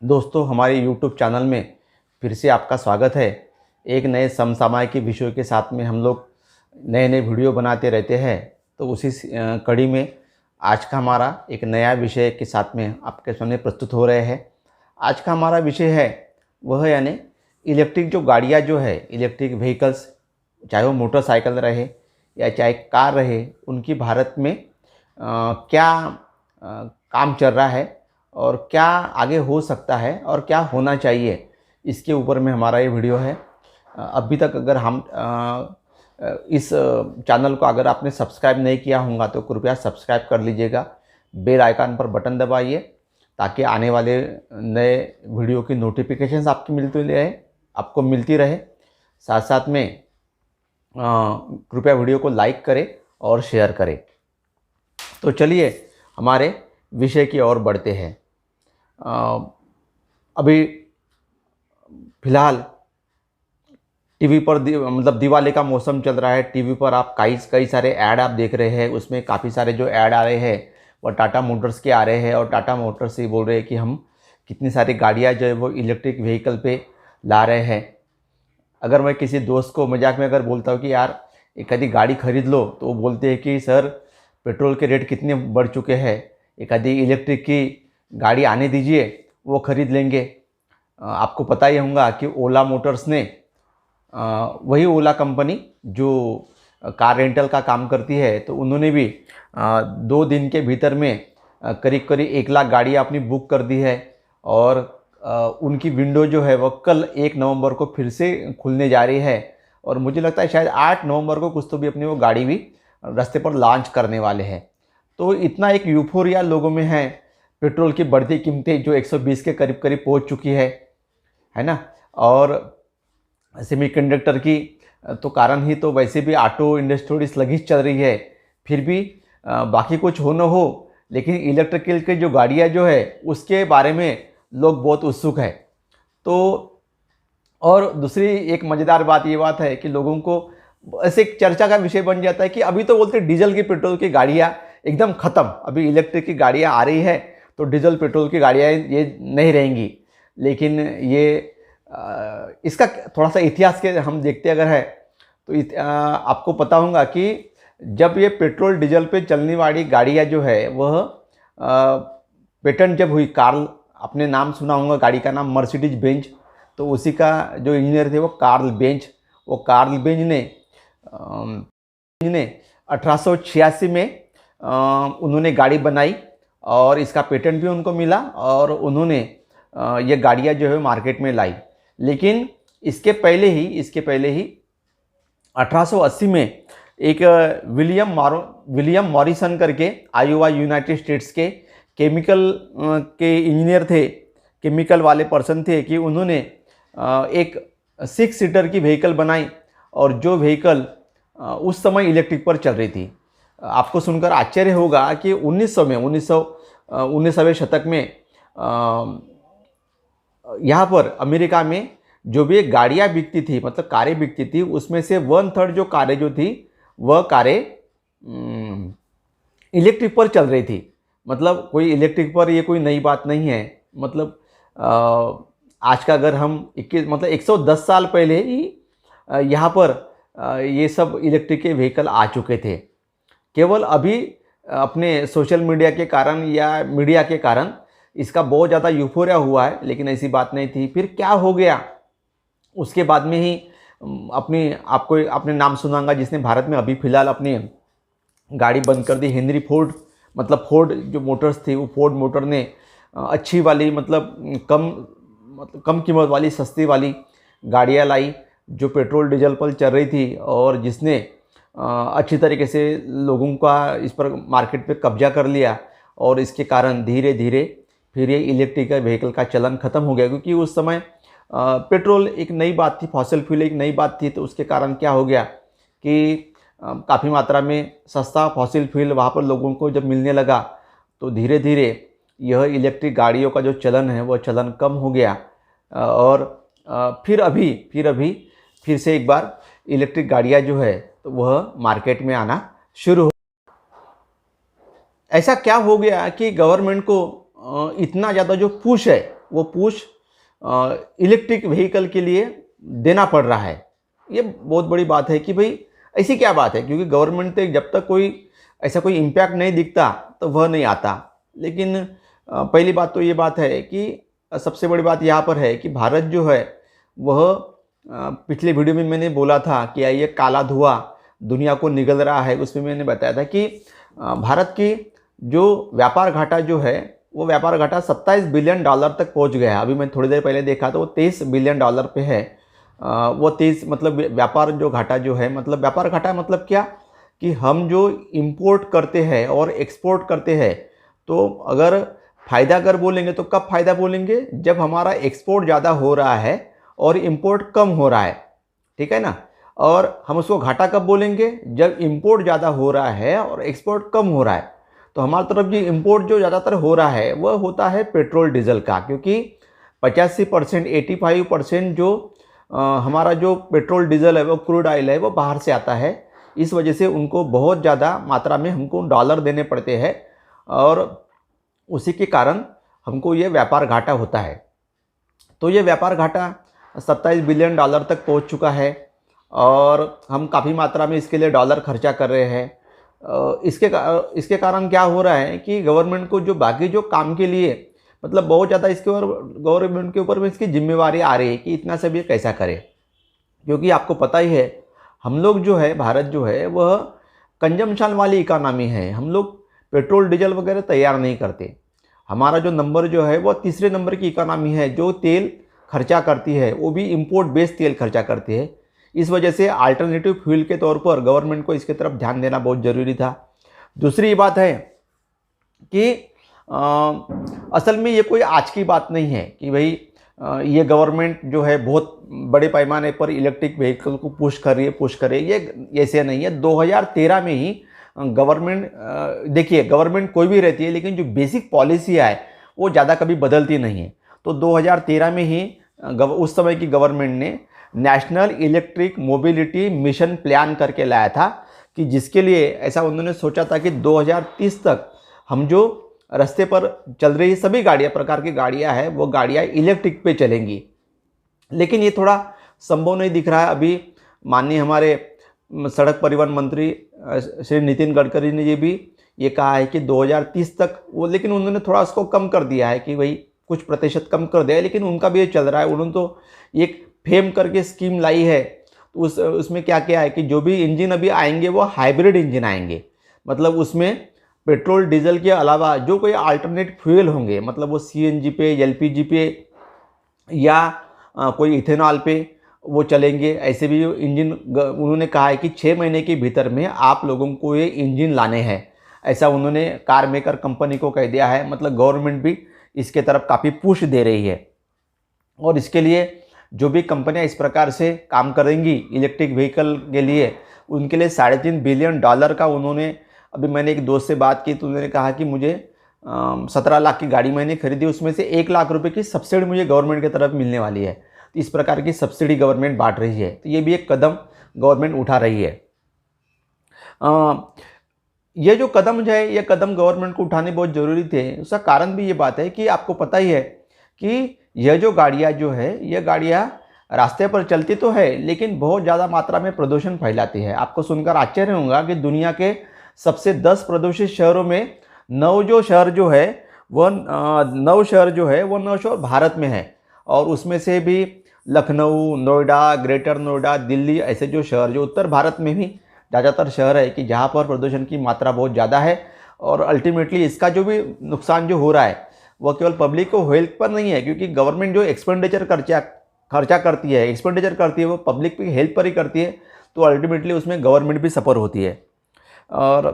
दोस्तों, हमारे YouTube channel में फिर से आपका स्वागत है। एक नए समसामयिक के विषयों के साथ में हम लोग नए नए वीडियो बनाते रहते हैं। तो उसी कड़ी में आज का हमारा एक नया विषय के साथ में आपके सामने प्रस्तुत हो रहे हैं। आज का हमारा विषय है वह यानी इलेक्ट्रिक जो गाड़ियाँ जो है, इलेक्ट्रिक व्हीकल्स, चाहे वो मोटरसाइकिल रहे या चाहे कार रहे, उनकी भारत में क्या काम चल रहा है और क्या आगे हो सकता है और क्या होना चाहिए, इसके ऊपर में हमारा ये वीडियो है। अभी तक अगर इस चैनल को अगर आपने सब्सक्राइब नहीं किया होगा तो कृपया सब्सक्राइब कर लीजिएगा। बेल आइकन पर बटन दबाइए ताकि आने वाले नए वीडियो की नोटिफिकेशंस आपको मिलती रहे। साथ साथ में कृपया वीडियो को लाइक करें और शेयर करें। तो चलिए हमारे विषय की ओर बढ़ते हैं। अभी फ़िलहाल टीवी पर दिवाली का मौसम चल रहा है। टीवी पर आप कई सारे ऐड आप देख रहे हैं। उसमें काफ़ी सारे जो ऐड आ रहे हैं वो टाटा मोटर्स के आ रहे हैं और टाटा मोटर्स से बोल रहे हैं कि हम कितनी सारी गाड़ियां जो है वो इलेक्ट्रिक व्हीकल पे ला रहे हैं। अगर मैं किसी दोस्त को मजाक में अगर बोलता हूँ कि यार एक आधी गाड़ी खरीद लो, तो वो बोलते हैं कि सर पेट्रोल के रेट कितने बढ़ चुके हैं, एक आधी इलेक्ट्रिक की गाड़ी आने दीजिए, वो ख़रीद लेंगे। आपको पता ही होगा कि ओला मोटर्स ने, वही ओला कंपनी जो कार रेंटल का काम करती है, तो उन्होंने भी 2 दिन के भीतर में करीब 1 लाख गाड़ियाँ अपनी बुक कर दी है और उनकी विंडो जो है वह कल 1 नवंबर को फिर से खुलने जा रही है और मुझे लगता है शायद 8 नवंबर को कुछ तो भी अपनी वो गाड़ी भी रास्ते पर लॉन्च करने वाले हैं। तो इतना एक यूफोरिया लोगों में है। पेट्रोल की बढ़ती कीमतें जो 120 के करीब पहुंच चुकी है ना। और सेमीकंडक्टर की तो कारण ही तो वैसे भी ऑटो इंडस्ट्री थोड़ी स्लगिश चल रही है। फिर भी बाकी कुछ हो न हो, लेकिन इलेक्ट्रिकल की जो गाड़ियाँ जो है उसके बारे में लोग बहुत उत्सुक है। तो और दूसरी एक मज़ेदार बात ये बात है कि लोगों को ऐसे एक चर्चा का विषय बन जाता है कि अभी तो बोलते हैं डीजल की पेट्रोल की गाड़ियाँ एकदम ख़त्म, अभी इलेक्ट्रिक की गाड़ियाँ आ रही है तो डीजल पेट्रोल की गाड़ियाँ ये नहीं रहेंगी। लेकिन ये इसका थोड़ा सा इतिहास के हम देखते अगर है तो आपको पता होगा कि जब ये पेट्रोल डीजल पे चलने वाली गाड़ियाँ जो है वह पेटेंट जब हुई, कार्ल, आपने नाम सुना होगा गाड़ी का नाम मर्सिडीज बेंज, तो उसी का जो इंजीनियर थे वो कार्ल बेंज ने 1886 में उन्होंने गाड़ी बनाई और इसका पेटेंट भी उनको मिला और उन्होंने ये गाड़ियाँ जो है मार्केट में लाई। लेकिन इसके पहले ही 1880 में एक विलियम मॉरिसन करके आयोवा यूनाइटेड स्टेट्स के केमिकल के इंजीनियर थे, केमिकल वाले पर्सन थे, कि उन्होंने एक 6 सीटर की व्हीकल बनाई और जो व्हीकल उस समय इलेक्ट्रिक पर चल रही थी। आपको सुनकर आश्चर्य होगा कि 19वें शतक में यहाँ पर अमेरिका में जो भी गाड़ियाँ बिकती थी, मतलब कारें बिकती थी, उसमें से 1/3 जो कारें जो थी वह कारें इलेक्ट्रिक पर चल रही थी। मतलब कोई इलेक्ट्रिक पर ये कोई नई बात नहीं है। मतलब आज का अगर हम 110 साल पहले ही यहाँ पर ये सब इलेक्ट्रिक के व्हीकल आ चुके थे। केवल अभी अपने सोशल मीडिया के कारण या मीडिया के कारण इसका बहुत ज़्यादा यूफोरिया हुआ है, लेकिन ऐसी बात नहीं थी। फिर क्या हो गया, उसके बाद में ही आपने नाम सुना होगा जिसने भारत में अभी फ़िलहाल अपनी गाड़ी बंद कर दी, हेनरी फोर्ड। मतलब फोर्ड जो मोटर्स थी, वो फोर्ड मोटर ने अच्छी वाली कम कीमत वाली सस्ती वाली गाड़ियाँ लाई जो पेट्रोल डीजल पर चल रही थी और जिसने अच्छी तरीके से लोगों का इस पर मार्केट पे कब्जा कर लिया। और इसके कारण धीरे धीरे फिर ये इलेक्ट्रिक व्हीकल का चलन ख़त्म हो गया, क्योंकि उस समय पेट्रोल एक नई बात थी, फॉसिल फ्यूल एक नई बात थी। तो उसके कारण क्या हो गया कि काफ़ी मात्रा में सस्ता फॉसिल फ्यूल वहाँ पर लोगों को जब मिलने लगा तो धीरे धीरे यह इलेक्ट्रिक गाड़ियों का जो चलन है वह चलन कम हो गया। और फिर से एक बार इलेक्ट्रिक गाड़ियाँ जो है तो वह मार्केट में आना शुरू हो। ऐसा क्या हो गया कि गवर्नमेंट को इतना ज़्यादा जो पुश है वो पुश इलेक्ट्रिक व्हीकल के लिए देना पड़ रहा है। ये बहुत बड़ी बात है कि भाई ऐसी क्या बात है, क्योंकि गवर्नमेंट तक जब तक कोई ऐसा कोई इम्पैक्ट नहीं दिखता तो वह नहीं आता। लेकिन पहली बात तो ये बात है कि सबसे बड़ी बात यहाँ पर है कि भारत जो है वह पिछले वीडियो में मैंने बोला था कि ये काला धुआं दुनिया को निगल रहा है, उसमें मैंने बताया था कि भारत की जो व्यापार घाटा जो है वो व्यापार घाटा 27 बिलियन डॉलर तक पहुंच गया है। अभी मैं थोड़ी देर पहले देखा तो वो 23 बिलियन डॉलर पे है। वो 23 मतलब व्यापार जो घाटा जो है, मतलब व्यापार घाटा मतलब क्या कि हम जो इंपोर्ट करते हैं और एक्सपोर्ट करते हैं, तो अगर फ़ायदा अगर बोलेंगे तो कब फ़ायदा बोलेंगे, जब हमारा एक्सपोर्ट ज़्यादा हो रहा है और इंपोर्ट कम हो रहा है, ठीक है ना। और हम उसको घाटा कब बोलेंगे, जब इंपोर्ट ज़्यादा हो रहा है और एक्सपोर्ट कम हो रहा है। तो हमारी तरफ जो इंपोर्ट जो ज़्यादातर हो रहा है वह होता है पेट्रोल डीजल का, क्योंकि 85% 85% जो हमारा जो पेट्रोल डीजल है वो क्रूड ऑयल है वो बाहर से आता है। इस वजह से उनको बहुत ज़्यादा मात्रा में हमको डॉलर देने पड़ते हैं और उसी के कारण हमको ये व्यापार घाटा होता है। तो ये व्यापार घाटा 27 बिलियन डॉलर तक पहुंच चुका है और हम काफ़ी मात्रा में इसके लिए डॉलर खर्चा कर रहे हैं। इसके कारण क्या हो रहा है कि गवर्नमेंट को जो बाकी जो काम के लिए मतलब बहुत ज़्यादा इसके ऊपर गवर्नमेंट के ऊपर में इसकी जिम्मेवारी आ रही है कि इतना सब ये कैसा करे। क्योंकि आपको पता ही है हम लोग जो है, भारत जो है वह कंजम्पशन वाली इकानमी है। हम लोग पेट्रोल डीजल वगैरह तैयार नहीं करते। हमारा जो नंबर जो है वो तीसरे नंबर की इकानमी है जो तेल खर्चा करती है, वो भी इंपोर्ट बेस्ड तेल खर्चा करती है। इस वजह से अल्टरनेटिव फ्यूल के तौर पर गवर्नमेंट को इसके तरफ ध्यान देना बहुत ज़रूरी था। दूसरी बात है कि असल में ये कोई आज की बात नहीं है कि भाई ये गवर्नमेंट जो है बहुत बड़े पैमाने पर इलेक्ट्रिक व्हीकल को पुश कर रही है, ये ऐसे नहीं है। 2013 में ही गवर्नमेंट, देखिए गवर्नमेंट कोई भी रहती है लेकिन जो बेसिक पॉलिसी है वो ज़्यादा कभी बदलती नहीं है। तो 2013 में ही उस समय की गवर्नमेंट ने national electric mobility mission plan करके लाया था कि जिसके लिए ऐसा उन्होंने सोचा था कि 2030 तक हम जो रास्ते पर चल रही सभी गाड़ियाँ प्रकार की गाड़ियाँ हैं वो गाड़ियाँ इलेक्ट्रिक पे चलेंगी। लेकिन ये थोड़ा संभव नहीं दिख रहा है। अभी माननीय हमारे सड़क परिवहन मंत्री श्री नितिन गडकरी ने ये कहा है कि 2030 तक वो, लेकिन उन्होंने थोड़ा उसको कम कर दिया है कि भाई कुछ प्रतिशत कम कर दिया है, लेकिन उनका भी ये चल रहा है। उन्होंने तो एक फेम करके स्कीम लाई है, तो उसमें क्या क्या है कि जो भी इंजन अभी आएंगे वो हाइब्रिड इंजन आएंगे। मतलब उसमें पेट्रोल डीजल के अलावा जो कोई अल्टरनेट फ्यूल होंगे, मतलब वो सीएनजी पे, एलपीजी पे या कोई इथेनॉल पे वो चलेंगे। ऐसे भी इंजन उन्होंने कहा है कि 6 महीने के भीतर में आप लोगों को ये इंजन लाने हैं, ऐसा उन्होंने कार मेकर कंपनी को कह दिया है। मतलब गवर्नमेंट भी इसके तरफ काफ़ी पुश दे रही है और इसके लिए जो भी कंपनियां इस प्रकार से काम करेंगी इलेक्ट्रिक व्हीकल के लिए, उनके लिए 3.5 बिलियन डॉलर का उन्होंने, अभी मैंने एक दोस्त से बात की तो उन्होंने कहा कि मुझे 17 लाख की गाड़ी मैंने खरीदी, उसमें से 1 लाख रुपए की सब्सिडी मुझे गवर्नमेंट की तरफ मिलने वाली है। तो इस प्रकार की सब्सिडी गवर्नमेंट बांट रही है। तो ये भी एक कदम गवर्नमेंट उठा रही है। ये जो कदम जो है, ये कदम गवर्नमेंट को उठाने बहुत ज़रूरी थे। उसका कारण भी ये बात है कि आपको पता ही है कि यह जो गाड़ियाँ जो है, ये गाड़ियाँ रास्ते पर चलती तो है लेकिन बहुत ज़्यादा मात्रा में प्रदूषण फैलाती है। आपको सुनकर आश्चर्य होगा कि दुनिया के सबसे 10 प्रदूषित शहरों में 9 शहर जो है वो 9 शहर भारत में है। और उसमें से भी लखनऊ, नोएडा, ग्रेटर नोएडा, दिल्ली, ऐसे जो शहर जो उत्तर भारत में भी ज़्यादातर शहर है कि जहाँ पर प्रदूषण की मात्रा बहुत ज़्यादा है। और अल्टीमेटली इसका जो भी नुकसान जो हो रहा है वो केवल पब्लिक को हेल्थ पर नहीं है, क्योंकि गवर्नमेंट जो एक्सपेंडिचर खर्चा करती है वो पब्लिक की हेल्थ पर ही करती है। तो अल्टीमेटली उसमें गवर्नमेंट भी सफ़र होती है। और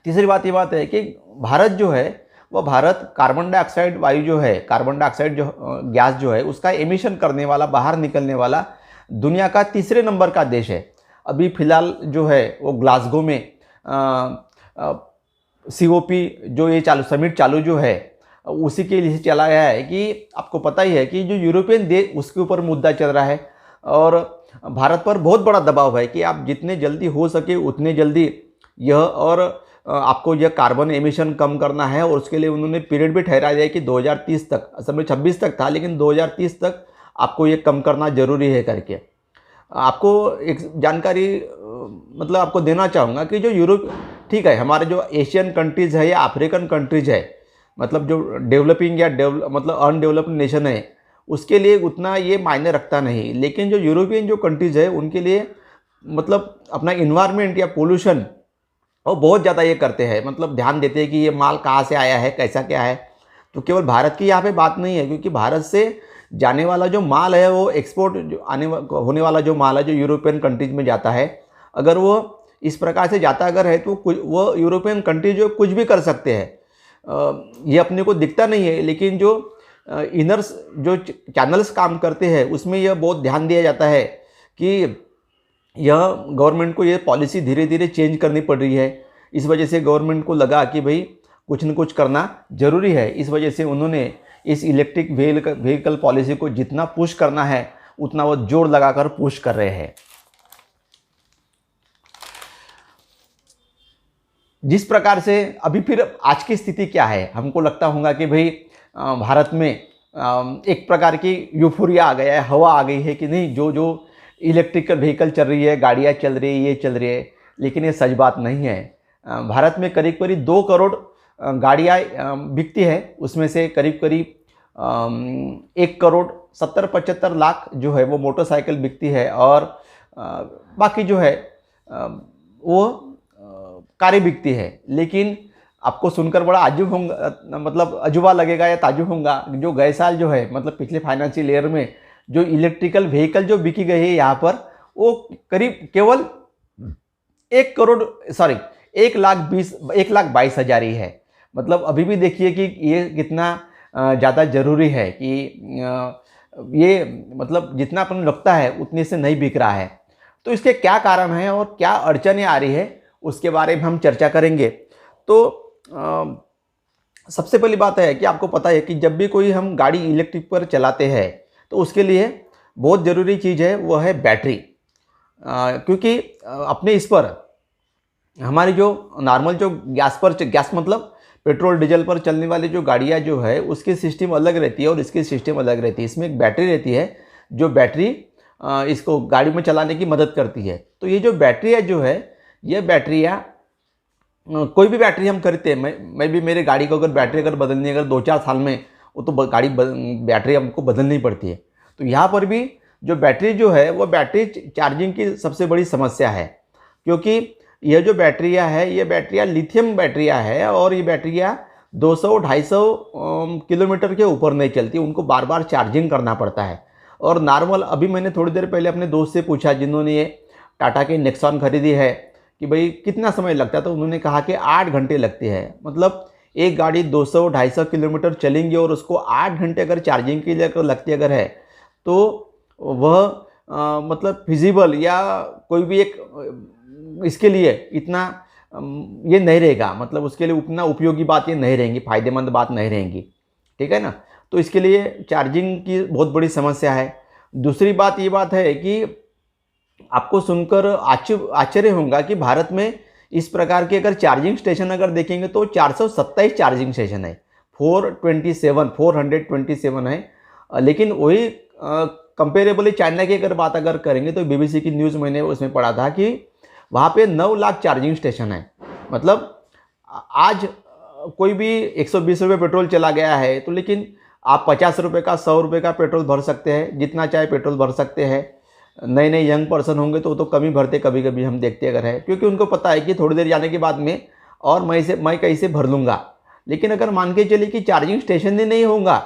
तीसरी बात ये बात है कि भारत जो है वो कार्बन डाइऑक्साइड वायु जो है, कार्बन डाइऑक्साइड जो गैस जो है उसका एमिशन करने वाला, बाहर निकलने वाला दुनिया का 3रे नंबर का देश है। अभी फ़िलहाल जो है वो ग्लासगो में COP जो ये समिट चालू जो है उसी के लिए चला गया है कि आपको पता ही है कि जो यूरोपियन देश उसके ऊपर मुद्दा चल रहा है और भारत पर बहुत बड़ा दबाव है कि आप जितने जल्दी हो सके उतने जल्दी यह और आपको यह कार्बन एमिशन कम करना है और उसके लिए उन्होंने पीरियड भी ठहरा दिया कि 2030 तक, असल में 26 तक था लेकिन 2030 तक आपको ये कम करना ज़रूरी है करके। आपको एक जानकारी मतलब आपको देना चाहूँगा कि जो यूरोप, ठीक है, हमारे जो एशियन कंट्रीज़ है या अफ्रीकन कंट्रीज़ है, मतलब जो डेवलपिंग या मतलब अनडेवलप्ड नेशन है, उसके लिए उतना ये मायने रखता नहीं। लेकिन जो यूरोपियन जो कंट्रीज़ है उनके लिए मतलब अपना इन्वायरमेंट या पोल्यूशन वो बहुत ज़्यादा ये करते हैं, मतलब ध्यान देते हैं कि ये माल कहाँ से आया है, कैसा क्या है। तो केवल भारत की यहाँ पे बात नहीं है, क्योंकि भारत से जाने वाला जो माल है वो एक्सपोर्ट जो होने वाला जो माल है जो यूरोपियन कंट्रीज में जाता है, अगर वो इस प्रकार से जाता अगर है तो वो यूरोपियन कंट्री जो कुछ भी कर सकते हैं। ये अपने को दिखता नहीं है, लेकिन जो इनर्स जो चैनल्स काम करते हैं उसमें यह बहुत ध्यान दिया जाता है कि यह गवर्नमेंट को ये पॉलिसी धीरे धीरे चेंज करनी पड़ रही है। इस वजह से गवर्नमेंट को लगा कि भाई कुछ न कुछ करना ज़रूरी है। इस वजह से उन्होंने इस इलेक्ट्रिक व्हीकल पॉलिसी को जितना पुश करना है उतना वो जोर लगाकर पुश कर रहे हैं। जिस प्रकार से अभी फिर आज की स्थिति क्या है, हमको लगता होगा कि भाई भारत में एक प्रकार की यूफोरिया आ गया है, हवा आ गई है कि नहीं, जो जो इलेक्ट्रिकल व्हीकल चल रही है, गाड़ियाँ चल रही है, ये चल रही है। लेकिन ये सच बात नहीं है। भारत में करीब करीब 2 करोड़ गाड़ियाँ बिकती है, उसमें से करीब करीब 1 करोड़ 70-75 लाख जो है वो मोटरसाइकिल बिकती है, और बाकी जो है वो कारें बिकती है। लेकिन आपको सुनकर बड़ा अजूब होगा, मतलब अजूबा लगेगा या ताजुब होगा, जो गए साल जो है मतलब पिछले फाइनेंशियल ईयर में जो इलेक्ट्रिकल व्हीकल जो बिकी गई है यहाँ पर, वो करीब केवल 1,22,000 ही है। मतलब अभी भी देखिए कि ये कितना ज़्यादा ज़रूरी है कि ये मतलब जितना अपन लगता है उतने से नहीं बिक रहा है। तो इसके क्या कारण हैं और क्या अड़चनें आ रही है उसके बारे में हम चर्चा करेंगे। तो सबसे पहली बात है कि आपको पता है कि जब भी कोई हम गाड़ी इलेक्ट्रिक पर चलाते हैं तो उसके लिए बहुत ज़रूरी चीज़ है वो है बैटरी। क्योंकि अपने इस पर हमारी जो नॉर्मल जो गैस मतलब पेट्रोल डीजल पर चलने वाली जो गाड़ियाँ जो है उसकी सिस्टम अलग रहती है और इसकी सिस्टम अलग रहती है। इसमें एक बैटरी रहती है जो बैटरी इसको गाड़ी में चलाने की मदद करती है। तो ये जो बैटरियाँ जो है, ये बैटरियाँ कोई भी बैटरी हम खरीदते हैं, मैं भी मेरे गाड़ी को अगर बैटरी अगर बदलनी है अगर 2-4 साल में, वो तो गाड़ी बैटरी हमको बदलनी पड़ती है। तो यहाँ पर भी जो बैटरी जो है वो बैटरी चार्जिंग की सबसे बड़ी समस्या है, क्योंकि यह जो बैटरियाँ है ये बैटरियाँ लिथियम बैटरियाँ है और ये बैटरियाँ 200-250 किलोमीटर के ऊपर नहीं चलती, उनको बार बार चार्जिंग करना पड़ता है। और नॉर्मल अभी मैंने थोड़ी देर पहले अपने दोस्त से पूछा जिन्होंने ये टाटा की नेक्सॉन खरीदी है कि भाई कितना समय लगता है, तो उन्होंने कहा कि 8 घंटे लगते हैं। मतलब एक गाड़ी 200-250 किलोमीटर चलेंगी और उसको 8 घंटे अगर चार्जिंग के लिए अगर लगती अगर है तो वह मतलब फिजिबल या कोई भी एक इसके लिए इतना ये नहीं रहेगा, मतलब उसके लिए उतना उपयोगी बात ये नहीं रहेंगी, फ़ायदेमंद बात नहीं रहेंगी, ठीक है ना। तो इसके लिए चार्जिंग की बहुत बड़ी समस्या है। दूसरी बात ये बात है कि आपको सुनकर आश्चर्य होगा कि भारत में इस प्रकार के अगर चार्जिंग स्टेशन अगर देखेंगे तो 427 चार्जिंग स्टेशन है, 427 है। लेकिन वही कंपेरेबली चाइना की अगर बात अगर करेंगे तो BBC की न्यूज़ मैंने उसमें पढ़ा था कि वहाँ पे 9 लाख चार्जिंग स्टेशन है। मतलब आज कोई भी 120 रुपये पेट्रोल चला गया है तो लेकिन आप 50 रुपये का 100 रुपये का पेट्रोल भर सकते हैं, जितना चाहे पेट्रोल भर सकते हैं। नए नए यंग पर्सन होंगे तो वो तो कमी भरते कभी कभी हम देखते अगर है, क्योंकि उनको पता है कि थोड़ी देर जाने के बाद में और मैं कैसे भर लूँगा। लेकिन अगर मान के चलिए कि चार्जिंग स्टेशन ही नहीं होगा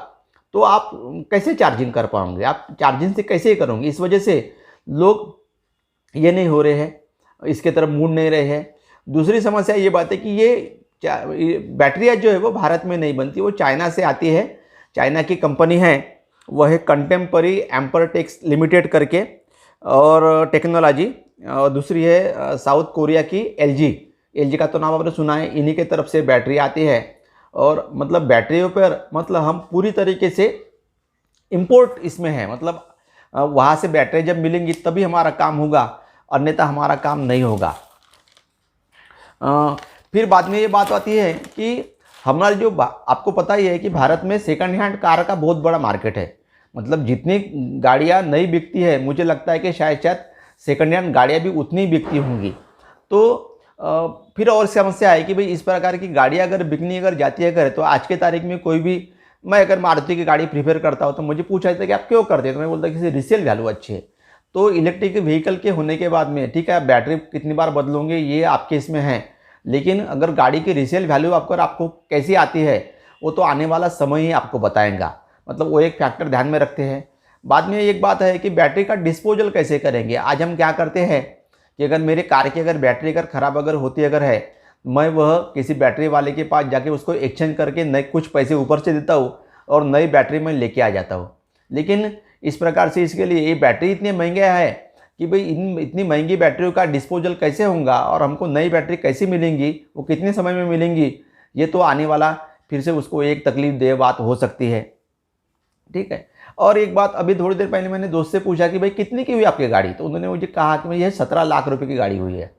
तो आप कैसे चार्जिंग कर पाओगे, आप चार्जिंग से कैसे करोगे। इस वजह से लोग ये नहीं हो रहे हैं, इसके तरफ मुड़ नहीं रहे हैं। दूसरी समस्या ये बात है कि ये बैटरियाँ जो है वो भारत में नहीं बनती, वो चाइना से आती है। चाइना की कंपनी है वह है कंटेम्परी एम्परटेक्स लिमिटेड करके और टेक्नोलॉजी, और दूसरी है साउथ कोरिया की LG का तो नाम आपने सुना है। इन्हीं के तरफ से बैटरी आती है और मतलब बैटरियों पर मतलब हम पूरी तरीके से इंपोर्ट इसमें है। मतलब वहाँ से बैटरी जब मिलेंगी तभी हमारा काम होगा, अन्यथा हमारा काम नहीं होगा। फिर बाद में ये बात आती है कि हमारा जो आपको पता ही है कि भारत में सेकंड हैंड कार का बहुत बड़ा मार्केट है। मतलब जितनी गाड़ियाँ नई बिकती है, मुझे लगता है कि शायद सेकंड हैंड गाड़ियाँ भी उतनी बिकती होंगी। तो फिर और समस्या है कि भाई इस प्रकार की गाड़ियाँ अगर बिकनी अगर जाती है अगर, तो आज के तारीख में कोई भी, मैं अगर मारुति की गाड़ी प्रीफर करता हूँ तो मुझे पूछा जाता है कि आप क्यों करते हैं, तो मैं बोलता कि रिसेल वैल्यू अच्छी है। तो इलेक्ट्रिक व्हीकल के होने के बाद में ठीक है, आप बैटरी कितनी बार बदलोगे ये आपके इसमें है, लेकिन अगर गाड़ी की रिसेल वैल्यू आपको कैसी आती है वो तो आने वाला समय ही आपको बताएगा। मतलब वो एक फैक्टर ध्यान में रखते हैं। बाद में एक बात है कि बैटरी का डिस्पोजल कैसे करेंगे। आज हम क्या करते हैं कि अगर मेरे कार की अगर बैटरी अगर ख़राब अगर होती अगर है, मैं वह किसी बैटरी वाले के पास जाके उसको एक्सचेंज करके नए कुछ पैसे ऊपर से देता हूँ और नई बैटरी मैं लेके आ जाता हूँ। लेकिन इस प्रकार से इसके लिए ये बैटरी इतने महंगे है कि भाई इतनी महंगी बैटरियों का डिस्पोजल कैसे होगा और हमको नई बैटरी कैसी मिलेंगी, वो कितने समय में मिलेंगी, ये तो आने वाला फिर से उसको एक तकलीफ दे बात हो सकती है। ठीक है। और एक बात, अभी थोड़ी देर पहले मैंने दोस्त से पूछा कि भाई कितने की हुई आपकी गाड़ी, तो उन्होंने मुझे कहा कि भाई यह 17 लाख रुपए की गाड़ी हुई है।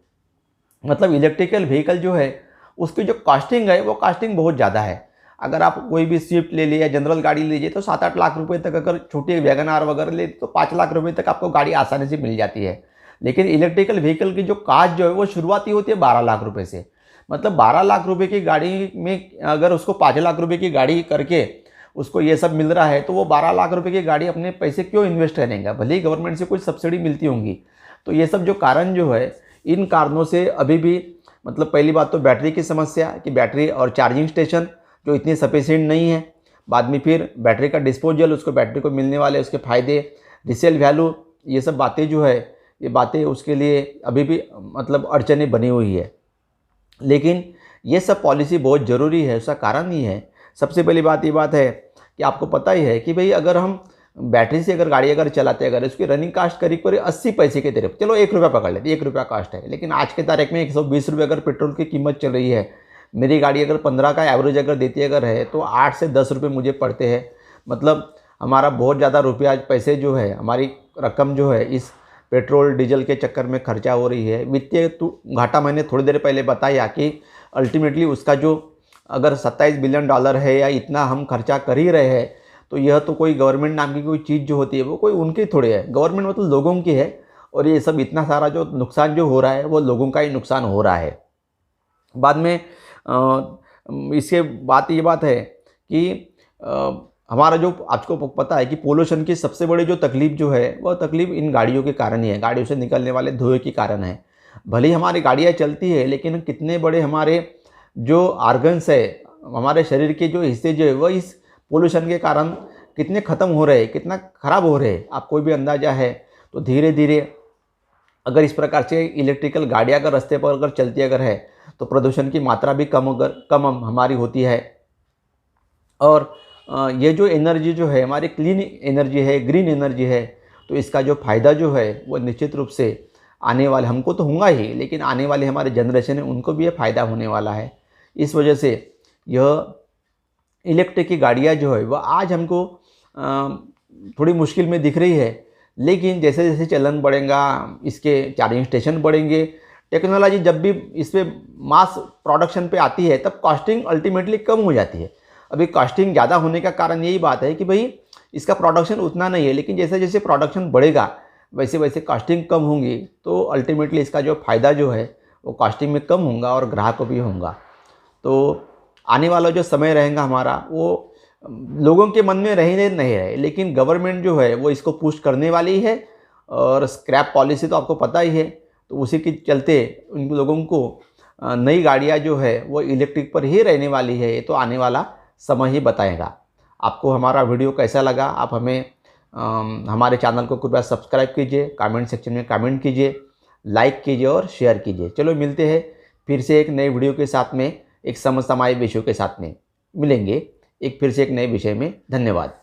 मतलब इलेक्ट्रिकल व्हीकल जो है उसकी जो कॉस्टिंग है वो कॉस्टिंग बहुत ज़्यादा है। अगर आप कोई भी स्विफ्ट ले लिए या जनरल गाड़ी लीजिए तो 7-8 लाख रुपए तक, अगर छोटी वैगन आर वगैरह ले तो 5 लाख रुपए तक आपको गाड़ी आसानी से मिल जाती है। लेकिन इलेक्ट्रिकल व्हीकल की जो कास्ट जो है वो शुरुआती होती है 12 लाख रुपए से। मतलब 12 लाख रुपए की गाड़ी में अगर उसको 5 लाख रुपए की गाड़ी करके उसको ये सब मिल रहा है, तो वो 12 लाख रुपए की गाड़ी अपने पैसे क्यों इन्वेस्ट करेंगे, भले ही गवर्नमेंट से कुछ सब्सिडी मिलती होंगी। तो ये सब जो कारण जो है, इन कारणों से अभी भी, मतलब पहली बात तो बैटरी की समस्या कि बैटरी और चार्जिंग स्टेशन जो इतनी सफिशिएंट नहीं है। बाद में फिर बैटरी का डिस्पोजल, उसको बैटरी को मिलने वाले उसके फ़ायदे, रिसेल वैल्यू, ये सब बातें जो है, ये बातें उसके लिए अभी भी मतलब अड़चनें बनी हुई है। लेकिन ये सब पॉलिसी बहुत ज़रूरी है, उसका कारण ही है। सबसे पहली बात ये बात है कि आपको पता ही है कि भाई अगर हम बैटरी से अगर गाड़ी अगर चलाते अगर उसकी रनिंग कास्ट करीब 80 पैसे के तरफ, चलो 1 रुपया पकड़ लेते, 1 रुपया कास्ट है, लेकिन आज के तारीख में 120 रुपये अगर पेट्रोल की कीमत चल रही है, मेरी गाड़ी अगर 15 का एवरेज अगर देती अगर है तो 8 से 10 रुपये मुझे पड़ते हैं। मतलब हमारा बहुत ज़्यादा रुपया पैसे जो है, हमारी रकम जो है इस पेट्रोल डीजल के चक्कर में खर्चा हो रही है। वित्तीय घाटा मैंने थोड़ी देर पहले बताया कि अल्टीमेटली उसका जो अगर 27 बिलियन डॉलर है या इतना हम खर्चा कर ही रहे हैं, तो यह तो कोई गवर्नमेंट नाम की कोई चीज़ जो होती है वो कोई उनकी थोड़ी है, गवर्नमेंट मतलब लोगों की है। और ये सब इतना सारा जो नुकसान जो हो रहा है वो लोगों का ही नुकसान हो रहा है। बाद में इसके बात ये बात है कि हमारा जो आपको पता है कि पोल्यूशन की सबसे बड़ी जो तकलीफ जो है वह तकलीफ इन गाड़ियों के कारण ही है, गाड़ियों से निकलने वाले धुएँ के कारण है। भले ही हमारी गाड़ियाँ चलती है, लेकिन कितने बड़े हमारे जो आर्गन्स है, हमारे शरीर के जो हिस्से जो है वह इस पोल्यूशन के कारण कितने ख़त्म हो रहे हैं, कितना ख़राब हो रहे हैं, आप कोई भी अंदाज़ा है। तो धीरे धीरे अगर इस प्रकार से इलेक्ट्रिकल गाड़ियाँ अगर रास्ते पर अगर चलती अगर है तो प्रदूषण की मात्रा भी कम हमारी होती है। और ये जो एनर्जी जो है हमारी क्लीन एनर्जी है, ग्रीन एनर्जी है, तो इसका जो फ़ायदा जो है वो निश्चित रूप से आने वाले हमको तो होगा ही, लेकिन आने वाले हमारे जनरेशन है उनको भी ये फ़ायदा होने वाला है। इस वजह से यह इलेक्ट्रिक की गाड़ियाँ जो है वह आज हमको थोड़ी मुश्किल में दिख रही है, लेकिन जैसे जैसे चलन बढ़ेगा, इसके चार्जिंग स्टेशन बढ़ेंगे, टेक्नोलॉजी जब भी इस पर मास प्रोडक्शन पे आती है तब कॉस्टिंग अल्टीमेटली कम हो जाती है। अभी कॉस्टिंग ज़्यादा होने का कारण यही बात है कि भाई इसका प्रोडक्शन उतना नहीं है, लेकिन जैसे जैसे प्रोडक्शन बढ़ेगा वैसे वैसे कॉस्टिंग कम होंगी, तो अल्टीमेटली इसका जो फ़ायदा जो है वो कॉस्टिंग में कम होगा और ग्राहक को भी होगा। तो आने वाला जो समय रहेगा हमारा वो लोगों के मन में रहे नहीं रहे, लेकिन गवर्नमेंट जो है वो इसको पुश करने वाली है। और स्क्रैप पॉलिसी तो आपको पता ही है, तो उसी के चलते उन लोगों को नई गाड़ियाँ जो है वो इलेक्ट्रिक पर ही रहने वाली है, ये तो आने वाला समय ही बताएगा। आपको हमारा वीडियो कैसा लगा, आप हमें हमारे चैनल को कृपया सब्सक्राइब कीजिए, कमेंट सेक्शन में कमेंट कीजिए, लाइक कीजिए और शेयर कीजिए। चलो मिलते हैं फिर से एक नए वीडियो के साथ में, एक समसामयिक विषयों के साथ में मिलेंगे, एक फिर से एक नए विषय में। धन्यवाद।